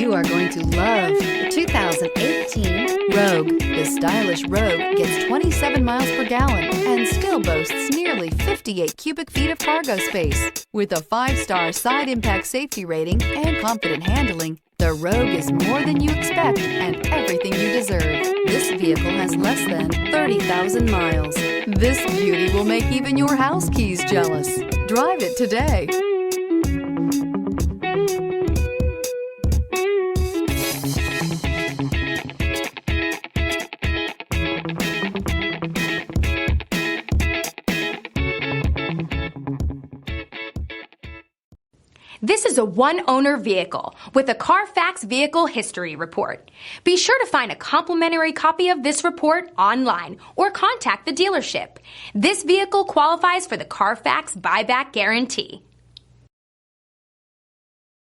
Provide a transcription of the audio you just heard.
You are going to love the 2018 Rogue. This stylish Rogue gets 27 miles per gallon and still boasts nearly 58 cubic feet of cargo space. With a 5-star side impact safety rating and confident handling, the Rogue is more than you expect and everything you deserve. This vehicle has less than 30,000 miles. This beauty will make even your house keys jealous. Drive it today. This is a one-owner vehicle with a Carfax Vehicle History Report. Be sure to find a complimentary copy of this report online or contact the dealership. This vehicle qualifies for the Carfax Buyback Guarantee.